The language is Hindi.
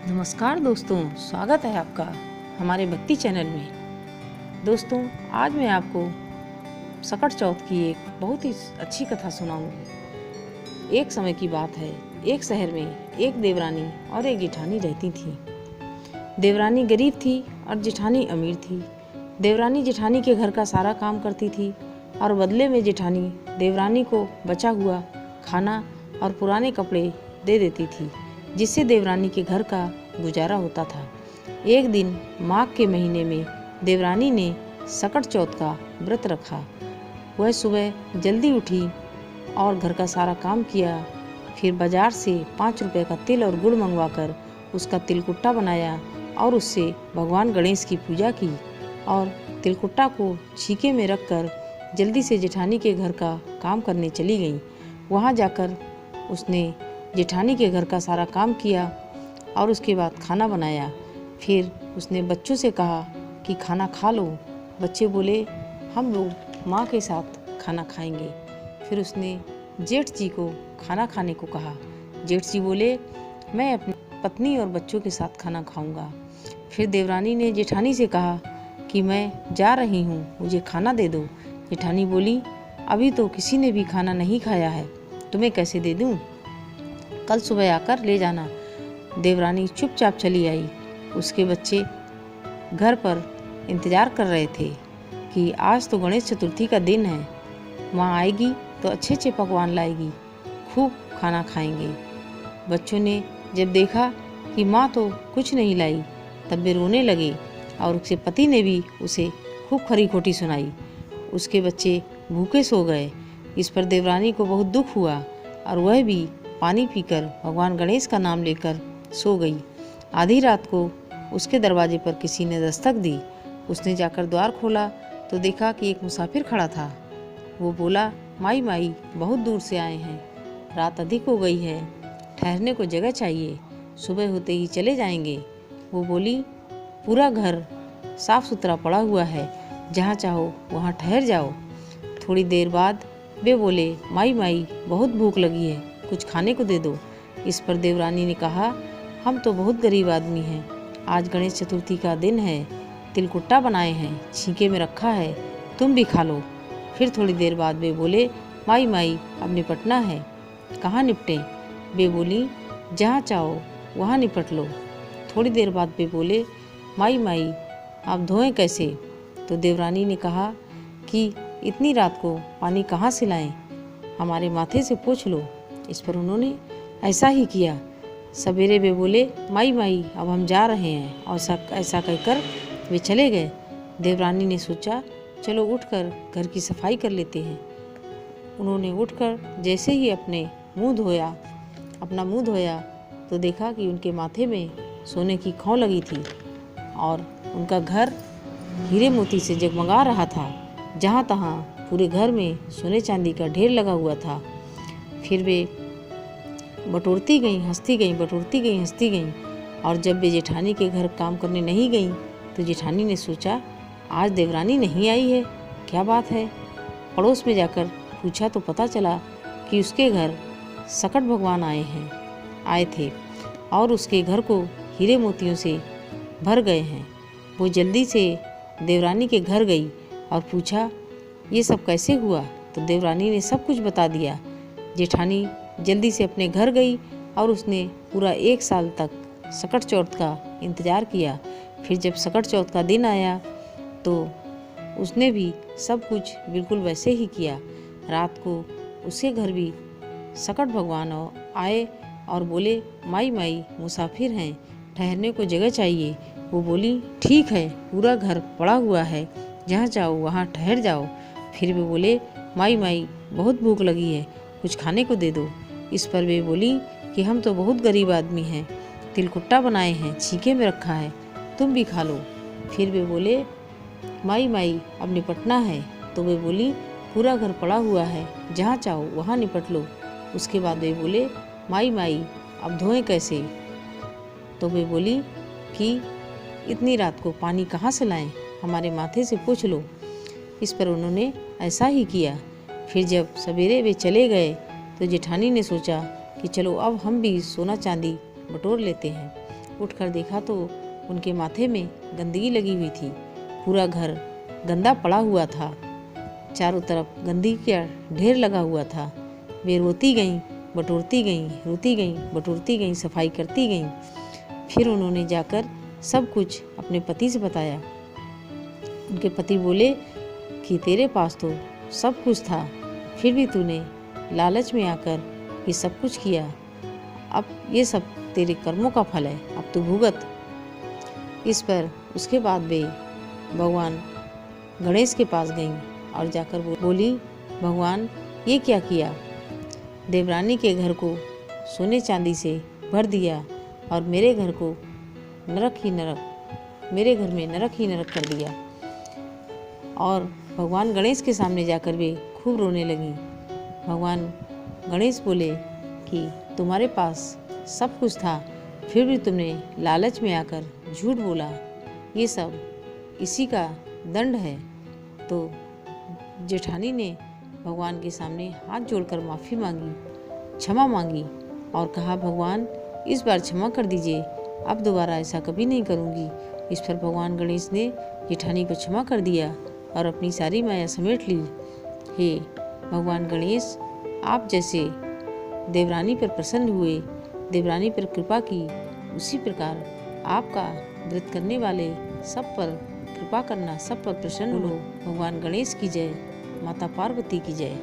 नमस्कार दोस्तों, स्वागत है आपका हमारे भक्ति चैनल में। दोस्तों, आज मैं आपको सकट चौथ की एक बहुत ही अच्छी कथा सुनाऊंगी। एक समय की बात है, एक शहर में एक देवरानी और एक जेठानी रहती थी। देवरानी गरीब थी और जेठानी अमीर थी। देवरानी जेठानी के घर का सारा काम करती थी और बदले में जेठानी देवरानी को बचा हुआ खाना और पुराने कपड़े दे देती थी, जिससे देवरानी के घर का गुजारा होता था। एक दिन माघ के महीने में देवरानी ने सकट चौथ का व्रत रखा। वह सुबह जल्दी उठी और घर का सारा काम किया। फिर बाजार से 5 रुपए का तिल और गुड़ मंगवाकर उसका तिलकुट्टा बनाया और उससे भगवान गणेश की पूजा की और तिलकुट्टा को छीके में रखकर जल्दी से जेठानी के घर का काम करने चली गई। वहाँ जाकर उसने जेठानी के घर का सारा काम किया और उसके बाद खाना बनाया। फिर उसने बच्चों से कहा कि खाना खा लो। बच्चे बोले, हम लोग माँ के साथ खाना खाएंगे। फिर उसने जेठ जी को खाना खाने को कहा। जेठ जी बोले, मैं अपनी पत्नी और बच्चों के साथ खाना खाऊंगा। फिर देवरानी ने जेठानी से कहा कि मैं जा रही हूँ, मुझे खाना दे दो। जेठानी बोली, अभी तो किसी ने भी खाना नहीं खाया है, तुम्हें कैसे दे दूँ? कल सुबह आकर ले जाना। देवरानी चुपचाप चली आई। उसके बच्चे घर पर इंतज़ार कर रहे थे कि आज तो गणेश चतुर्थी का दिन है, माँ आएगी तो अच्छे अच्छे पकवान लाएगी, खूब खाना खाएंगे। बच्चों ने जब देखा कि माँ तो कुछ नहीं लाई, तब वे रोने लगे और उसके पति ने भी उसे खूब खरी खोटी सुनाई। उसके बच्चे भूखे सो गए। इस पर देवरानी को बहुत दुख हुआ और वह भी पानी पीकर भगवान गणेश का नाम लेकर सो गई। आधी रात को उसके दरवाजे पर किसी ने दस्तक दी। उसने जाकर द्वार खोला तो देखा कि एक मुसाफिर खड़ा था। वो बोला, माई माई, बहुत दूर से आए हैं, रात अधिक हो गई है, ठहरने को जगह चाहिए, सुबह होते ही चले जाएंगे। वो बोली, पूरा घर साफ सुथरा पड़ा हुआ है, जहाँ चाहो वहाँ ठहर जाओ। थोड़ी देर बाद वे बोले, माई माई, बहुत भूख लगी है, कुछ खाने को दे दो। इस पर देवरानी ने कहा, हम तो बहुत गरीब आदमी हैं, आज गणेश चतुर्थी का दिन है, तिलकुट्टा बनाए हैं, छीके में रखा है, तुम भी खा लो। फिर थोड़ी देर बाद वे बोले, माई माई, अब निपटना है, कहाँ निपटें? वे बोली, जहाँ चाहो वहाँ निपट लो। थोड़ी देर बाद वे बोले, माई माई, आप धोएं कैसे? तो देवरानी ने कहा कि इतनी रात को पानी कहाँ से लाएं, हमारे माथे से पूछ लो। इस पर उन्होंने ऐसा ही किया। सवेरे वे बोले, माई माई, अब हम जा रहे हैं, और ऐसा कहकर वे चले गए। देवरानी ने सोचा, चलो उठकर घर की सफाई कर लेते हैं। उन्होंने उठकर जैसे ही अपना मुंह धोया तो देखा कि उनके माथे में सोने की खौ लगी थी और उनका घर हीरे मोती से जगमगा रहा था। जहाँ तहाँ पूरे घर में सोने चांदी का ढेर लगा हुआ था। फिर वे बटोरती गईं, हंसती गईं और जब वे जेठानी के घर काम करने नहीं गईं तो जेठानी ने सोचा, आज देवरानी नहीं आई है, क्या बात है? पड़ोस में जाकर पूछा तो पता चला कि उसके घर सकट भगवान आए थे और उसके घर को हीरे मोतियों से भर गए हैं। वो जल्दी से देवरानी के घर गई और पूछा, ये सब कैसे हुआ? तो देवरानी ने सब कुछ बता दिया। जेठानी जल्दी से अपने घर गई और उसने पूरा 1 साल तक सकट चौथ का इंतज़ार किया। फिर जब सकट चौथ का दिन आया तो उसने भी सब कुछ बिल्कुल वैसे ही किया। रात को उसके घर भी सकट भगवान आए और बोले, माई माई, मुसाफिर हैं, ठहरने को जगह चाहिए। वो बोली, ठीक है, पूरा घर पड़ा हुआ है, जहाँ चाहो वहाँ ठहर जाओ। फिर वे बोले, माई माई, बहुत भूख लगी है, कुछ खाने को दे दो। इस पर वे बोली कि हम तो बहुत गरीब आदमी हैं, तिलकुट्टा बनाए हैं, छीके में रखा है, तुम भी खा लो। फिर वे बोले, माई माई, अब निपटना है। तो वे बोली, पूरा घर पड़ा हुआ है, जहाँ चाहो वहाँ निपट लो। उसके बाद वे बोले, माई माई, अब धोएं कैसे? तो वे बोली कि इतनी रात को पानी कहाँ से लाएं, हमारे माथे से पूछ लो। इस पर उन्होंने ऐसा ही किया। फिर जब सवेरे वे चले गए तो जेठानी ने सोचा कि चलो अब हम भी सोना चांदी बटोर लेते हैं। उठकर देखा तो उनके माथे में गंदगी लगी हुई थी। पूरा घर गंदा पड़ा हुआ था, चारों तरफ गंदगी का ढेर लगा हुआ था। वे रोती गईं, बटोरती गईं, रोती गईं, बटोरती गईं, सफाई करती गईं। फिर उन्होंने जाकर सब कुछ अपने पति से बताया। उनके पति बोले कि तेरे पास तो सब कुछ था, फिर भी तूने लालच में आकर ये सब कुछ किया। अब ये सब तेरे कर्मों का फल है, अब तू भुगत। इस पर उसके बाद वे भगवान गणेश के पास गईं और जाकर बोली, भगवान ये क्या किया? देवरानी के घर को सोने चांदी से भर दिया और मेरे घर को मेरे घर में नरक ही नरक कर दिया। और भगवान गणेश के सामने जाकर वे खूब रोने लगी। भगवान गणेश बोले कि तुम्हारे पास सब कुछ था, फिर भी तुमने लालच में आकर झूठ बोला, ये सब इसी का दंड है। तो जेठानी ने भगवान के सामने हाथ जोड़कर माफ़ी मांगी, क्षमा मांगी और कहा, भगवान इस बार क्षमा कर दीजिए, अब दोबारा ऐसा कभी नहीं करूँगी। इस पर भगवान गणेश ने जेठानी को क्षमा कर दिया और अपनी सारी माया समेट ली। हे भगवान गणेश, आप जैसे देवरानी पर प्रसन्न हुए, देवरानी पर कृपा की, उसी प्रकार आपका व्रत करने वाले सब पर कृपा करना, सब पर प्रसन्न हो। भगवान गणेश की जय, माता पार्वती की जय।